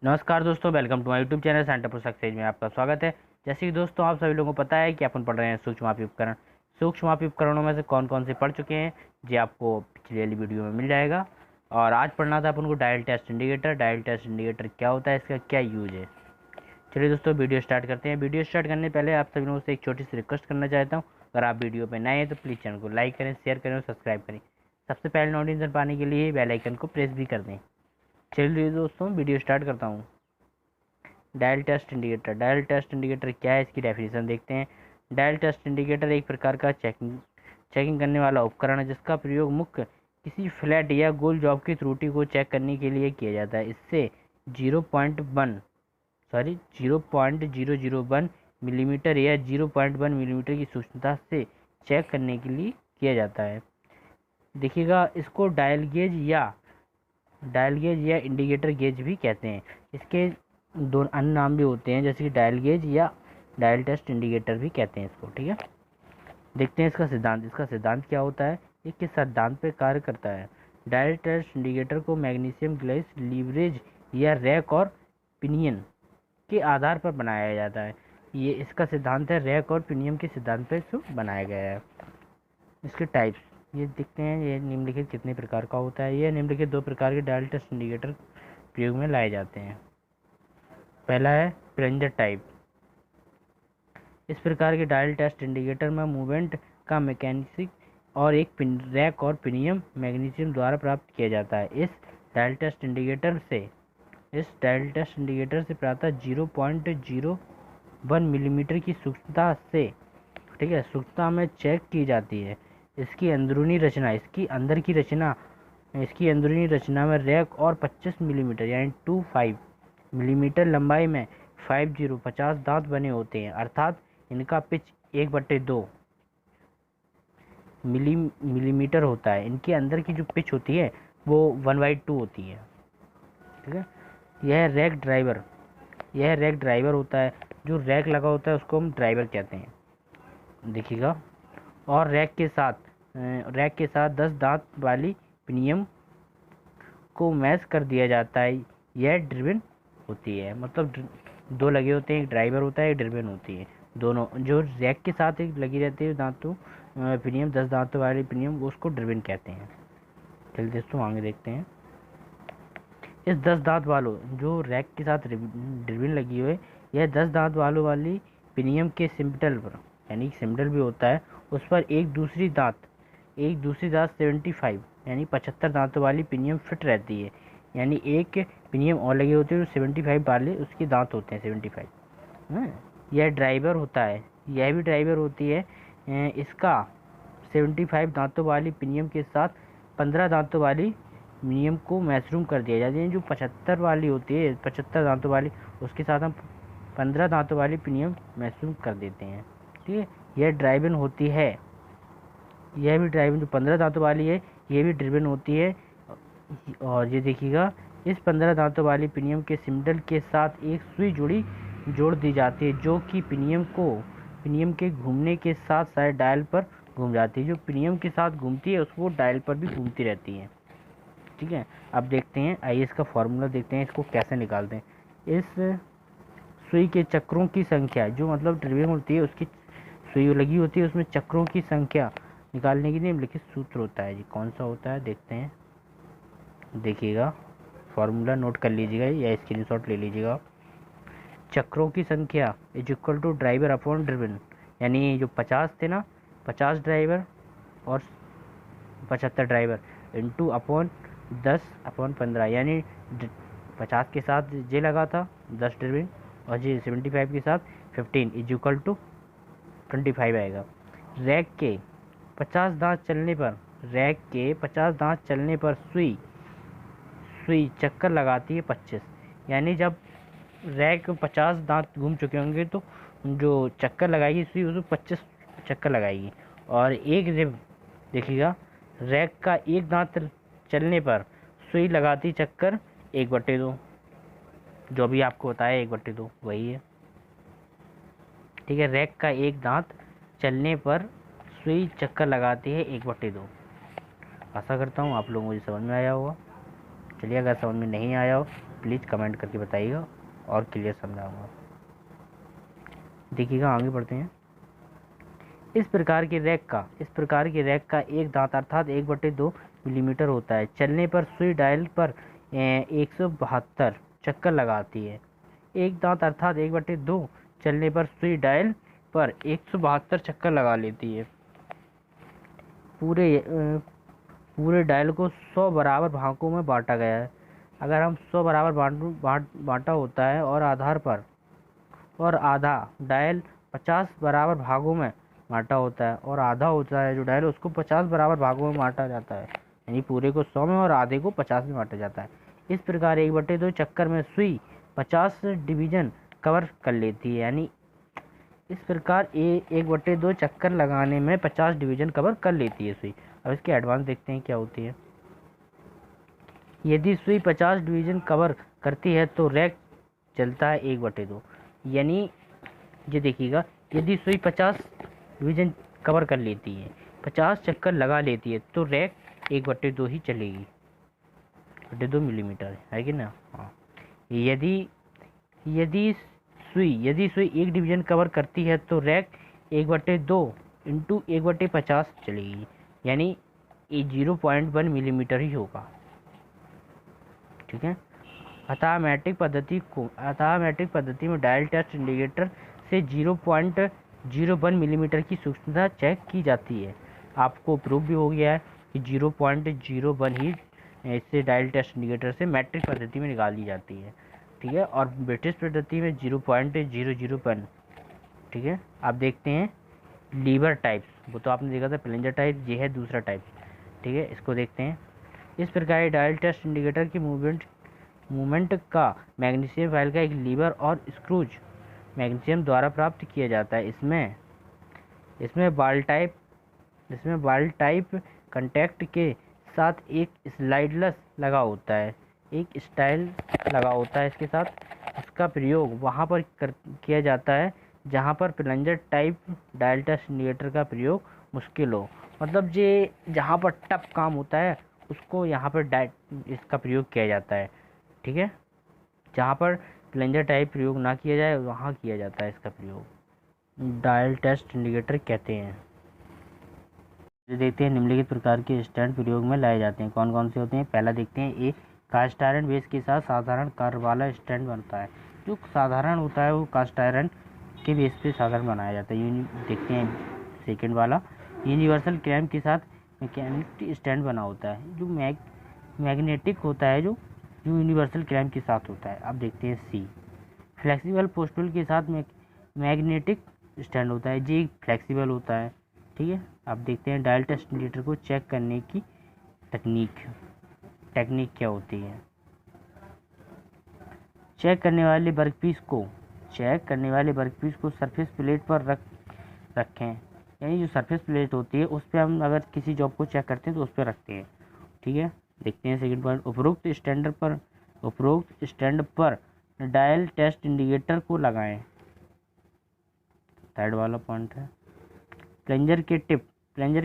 नमस्कार दोस्तों, welcome to my YouTube channel center for success में आपका स्वागत है। जैसे कि दोस्तों आप सभी लोगों को पता है कि अपन पढ़ रहे हैं सूक्ष्म मापी उपकरण। सूक्ष्म मापी उपकरणों में से कौन कौन से पढ़ चुके हैं ये आपको पिछली वाली वीडियो में मिल जाएगा। और आज पढ़ना था अपन को dial test indicator. Dial test indicator क्या होता है, इसका क्या यूज है। चलिए दोस्तों वीडियो स्टार्ट करते हैं। वीडियो स्टार्ट करने पहले आप सभी लोगों से एक छोटी सी रिक्वेस्ट करना चाहता हूँ। अगर आप वीडियो पर नए हैं तो प्लीज़ चैनल को लाइक करें, शेयर करें और सब्सक्राइब करें। सबसे पहले नोटिफिकेशन पाने के लिए बेल आइकन को प्रेस भी कर दें। चलिए दोस्तों वीडियो स्टार्ट करता हूँ। Dial test indicator. Dial test indicator क्या है, इसकी डेफिनेशन देखते हैं। डायल टेस्ट इंडिकेटर एक प्रकार का चेकिंग करने वाला उपकरण है जिसका प्रयोग मुख्य किसी फ्लैट या गोल जॉब की त्रुटि को चेक करने के लिए किया जाता है। इससे 0.001 मिलीमीटर या 0.1 मिलीमीटर की सूक्ष्मता से चेक करने के लिए किया जाता है। देखिएगा, इसको डायल गेज या इंडिकेटर गेज भी कहते हैं। इसके दो अन्य नाम भी होते हैं, जैसे कि डायल गेज या डायल टेस्ट इंडिकेटर भी कहते हैं इसको। ठीक है, देखते हैं इसका सिद्धांत। इसका सिद्धांत क्या होता है, ये किस सिद्धांत पे कार्य करता है। डायल टेस्ट इंडिकेटर को मैग्नीशियम ग्लेस लीवरेज या रैक और पिनियन के आधार पर बनाया जाता है। ये इसका सिद्धांत है, रैक और पिनियन के सिद्धांत पर इसको बनाया गया है। इसके टाइप्स ये दिखते हैं। ये निम्नलिखित कितने प्रकार का होता है। ये निम्नलिखित दो प्रकार के डायल टेस्ट इंडिकेटर प्रयोग में लाए जाते हैं। पहला है प्लंजर टाइप। इस प्रकार के डायल टेस्ट इंडिकेटर में मूवमेंट का मैकेनिक्स और एक रैक और पिनियम मैग्नीशियम द्वारा प्राप्त किया जाता है। इस डायल टेस्ट इंडिकेटर से प्राप्त 0.01 मिलीमीटर की सूक्ष्मता से, ठीक है, सूक्ष्मता में चेक की जाती है। इसकी अंदरूनी रचना में रैक और 25 मिलीमीटर यानी 25 मिलीमीटर लंबाई में 50 दांत बने होते हैं, अर्थात इनका पिच 1/2 मिलीमीटर होता है। इनके अंदर की जो पिच होती है वो 1/2 होती है। ठीक है, यह रैक ड्राइवर होता है। जो रैक लगा होता है उसको हम ड्राइवर कहते हैं। देखिएगा, और रैक के साथ 10 दांत वाली पिनियम को मैश कर दिया जाता है। यह ड्रिवन होती है, मतलब दो लगे होते हैं, एक ड्राइवर होता है, एक ड्रिवन होती है। दोनों जो रैक के साथ एक लगी रहती है दांतों पिनियम, 10 दांतों वाली पिनियम, उसको ड्रिवन कहते हैं। चलिए दोस्तों आगे देखते हैं। इस 10 दांत वालों जो रैक के साथ ड्रिवन लगी हुई है, यह 10 दांत वालों वाली पिनियम के सिम्पटल पर, यानी सिम्पटल भी होता है, उस पर एक दूसरी दांत 75 यानी 75 दांतों वाली पिनियम फिट रहती है। यानी एक पिनियम और लगे होते हैं जो 75 वाले उसके दांत होते हैं 75। यह ड्राइवर होता है, यह भी ड्राइवर होती है। इसका 75 दांतों वाली पिनियम के साथ 15 दांतों वाली पिनियम को मैशरूम कर दिया जाता है। जो 75 वाली होती है, 75 दांतों वाली, उसके साथ हम 15 दांतों वाली पिनियम मैशरूम कर देते हैं। ठीक है, यह ड्राइवन होती है। यह भी ड्राइवन जो 15 दांतों वाली है, ये भी ड्रिवन होती है। और ये देखिएगा, इस 15 दांतों वाली पिनियम के सिम्पटल के साथ एक सुई जोड़ दी जाती है, जो कि पिनियम के घूमने के साथ साथ डायल पर घूम जाती है। जो पिनियम के साथ घूमती है उसको डायल पर भी घूमती रहती है। ठीक है, अब देखते हैं, आइए इसका फॉर्मूला देखते हैं, इसको कैसे निकालते हैं। इस सुई के चक्रों की संख्या, जो मतलब ड्रिविंग होती है उसकी सुई लगी होती है, उसमें चक्रों की संख्या निकालने के लिए निम्नलिखित सूत्र होता है। जी कौन सा होता है देखते हैं। देखिएगा, फॉर्मूला नोट कर लीजिएगा या स्क्रीनशॉट ले लीजिएगा। चक्रों की संख्या is equal to driver upon driven, यानी जो 50 थे ना, 50 ड्राइवर और 75 ड्राइवर इंटू अपॉन 10/15, यानी 50 के साथ जे लगा था 10 ड्रिवन और जे 75 के साथ 15 इज इक्वल टू 25 आएगा। रैक के 50 दांत चलने पर सुई चक्कर लगाती है 25, यानी जब रैक 50 दांत घूम चुके होंगे तो जो चक्कर लगाएगी सुई उसमें 25 चक्कर लगाएगी। और एक देखिएगा, रैक का एक दांत चलने पर सुई लगाती चक्कर 1/2, जो भी आपको बताया 1/2 वही है। ठीक है, रैक का एक दांत चलने पर सुई चक्कर लगाती है 1/2। आशा करता हूँ आप लोगों को समझ में आया होगा। चलिए, अगर समझ में नहीं आया हो प्लीज़ कमेंट करके बताइएगा और क्लियर समझाऊंगा। देखिएगा, आगे बढ़ते हैं। इस प्रकार के रैक का एक दांत अर्थात 1/2 मिलीमीटर होता है। चलने पर सुई डायल पर 172 चक्कर लगाती है। एक दांत अर्थात 1/2 चलने पर सुई डायल पर 172 चक्कर लगा लेती है। पूरे डायल को 100 बराबर भागों में बांटा गया है। अगर हम 100 बराबर बांटा होता है और आधा डायल 50 बराबर भागों में बांटा होता है और आधा होता है जो डायल उसको 50 बराबर भागों में बांटा जाता है, यानी पूरे को 100 में और आधे को 50 में बांटा जाता है। इस प्रकार 1/2 चक्कर में सुई 50 डिवीजन कवर कर लेती है, यानी इस प्रकार 1/2 चक्कर लगाने में 50 डिवीजन कवर कर लेती है सुई। अब इसके एडवांस देखते हैं क्या होती है। यदि सुई 50 डिवीजन कवर करती है तो रैक चलता है 1/2, यानी ये देखिएगा, यदि सुई 50 डिवीजन कवर कर लेती है, 50 चक्कर लगा लेती है तो रैक 1/2 ही चलेगी। 1/2 मिलीमीटर है कि ना। हाँ, यदि सुई 1 डिवीजन कवर करती है तो रैक 1/2 इंटू 1/50 चलेगी, यानी 0.1 मिलीमीटर ही होगा। ठीक है। अतः मैट्रिक पद्धति में डायल टेस्ट इंडिकेटर से 0.01 मिलीमीटर की सूक्ष्मता चेक की जाती है। आपको प्रूव भी हो गया है कि 0.01 ही इससे डायल टेस्ट इंडिकेटर से मैट्रिक पद्धति में निकाली जाती है। ठीक है, और ब्रिटिश पद्धति में 0.001। ठीक है। आप देखते हैं लीवर टाइप्स, वो तो आपने देखा था प्लंजर टाइप, ये है दूसरा टाइप। ठीक है, इसको देखते हैं। इस प्रकार डायल टेस्ट इंडिकेटर की मूवमेंट का मैग्नीशियम फाइल का एक लीवर और स्क्रूज मैग्नीशियम द्वारा प्राप्त किया जाता है। इसमें बाल टाइप कंटैक्ट के साथ एक स्लाइडलेस लगा होता है, एक स्टाइल लगा होता है इसके साथ। इसका प्रयोग वहाँ पर किया जाता है जहाँ पर plunger type dial test indicator का प्रयोग मुश्किल हो, मतलब ये जहाँ पर टफ काम होता है उसको यहाँ पर इसका प्रयोग किया जाता है। ठीक है, जहाँ पर प्लंजर टाइप प्रयोग ना किया जाए वहाँ किया जाता है इसका प्रयोग। डायल टेस्ट इंडिकेटर कहते हैं। देखते हैं निम्नलिखित प्रकार के स्टैंड प्रयोग में लाए जाते हैं, कौन कौन से होते हैं। पहला देखते हैं, एक कास्ट आयरन बेस के साथ साधारण कार्य वाला स्टैंड बनता है। जो साधारण होता है वो कास्ट आयरन के बेस पे साधारण बनाया जाता है। देखते हैं सेकेंड वाला, यूनिवर्सल क्रैंप के साथ मैकेनिक स्टैंड बना होता है। जो मैग्नेटिक होता है, जो यूनिवर्सल क्रैंप के साथ होता है। अब देखते हैं सी, फ्लेक्सिबल पोस्टल के साथ मैग्नेटिक स्टैंड होता है, जी फ्लेक्सिबल होता है। ठीक है। अब देखते हैं डायल टेस्ट इंडिकेटर को चेक करने की टेक्निक क्या होती है। चेक करने वाले वर्कपीस को सरफेस प्लेट पर रखें, यानी जो सरफेस प्लेट होती है उस पर हम अगर किसी जॉब को चेक करते हैं तो उस पर रखते हैं। ठीक है। देखते हैं सेकंड पॉइंट, उपरोक्त स्टैंड पर डायल टेस्ट इंडिकेटर को लगाएं। थर्ड वाला पॉइंट है, प्लंजर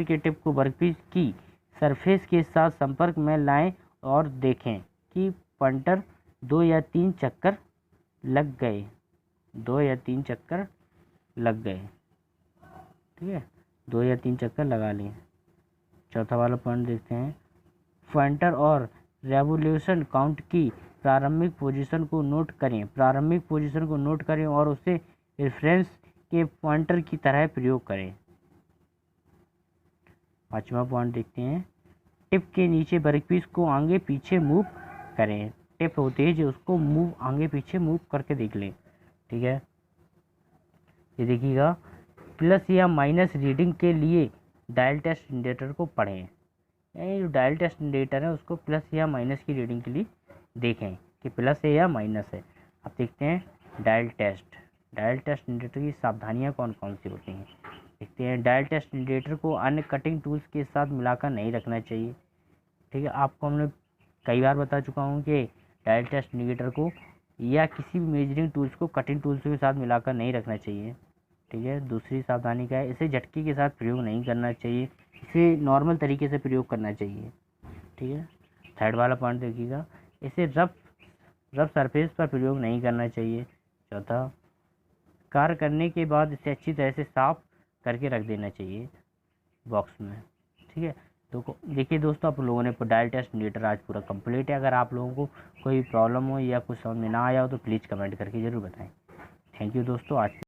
के टिप को वर्कपीस की सरफेस के साथ संपर्क में लाएं और देखें कि पॉइंटर 2 या 3 चक्कर लग गए। ठीक है, 2 या 3 चक्कर लगा लें। चौथा वाला पॉइंट देखते हैं, पॉइंटर और रेवोल्यूशन काउंट की प्रारंभिक पोजीशन को नोट करें और उसे रेफरेंस के पॉइंटर की तरह प्रयोग करें। पांचवा पॉइंट देखते हैं, टिप के नीचे वर्कपीस को आगे पीछे मूव करें। टिप होती है जो उसको आगे पीछे मूव करके देख लें। ठीक है, ये देखिएगा, प्लस या माइनस रीडिंग के लिए डायल टेस्ट इंडिकेटर को पढ़ें, यानी जो डायल टेस्ट इंडिकेटर है उसको प्लस या माइनस की रीडिंग के लिए देखें कि प्लस है या माइनस है। अब देखते हैं डायल टेस्ट इंडिकेटर की सावधानियां कौन कौन सी होती हैं। देखते हैं, डायल टेस्ट इंडिकेटर को अन्य कटिंग टूल्स के साथ मिलाकर नहीं रखना चाहिए। ठीक है, आपको हमने कई बार बता चुका हूँ कि डायल टेस्ट इंडिकेटर को या किसी भी मेजरिंग टूल्स को कटिंग टूल्स के साथ मिलाकर नहीं रखना चाहिए। ठीक है। दूसरी सावधानी क्या है, इसे झटके के साथ प्रयोग नहीं करना चाहिए, इसे नॉर्मल तरीके से प्रयोग करना चाहिए। ठीक है। थर्ड वाला पॉइंट देखिएगा, इसे रफ सरफेस पर प्रयोग नहीं करना चाहिए। चौथा, कार्य करने के बाद इसे अच्छी तरह से साफ करके रख देना चाहिए बॉक्स में। ठीक है, तो देखिए दोस्तों, आप लोगों ने डायल टेस्ट मीटर आज पूरा कंप्लीट है। अगर आप लोगों को कोई प्रॉब्लम हो या कुछ समझ में ना आया हो तो प्लीज़ कमेंट करके ज़रूर बताएं। थैंक यू दोस्तों, आज के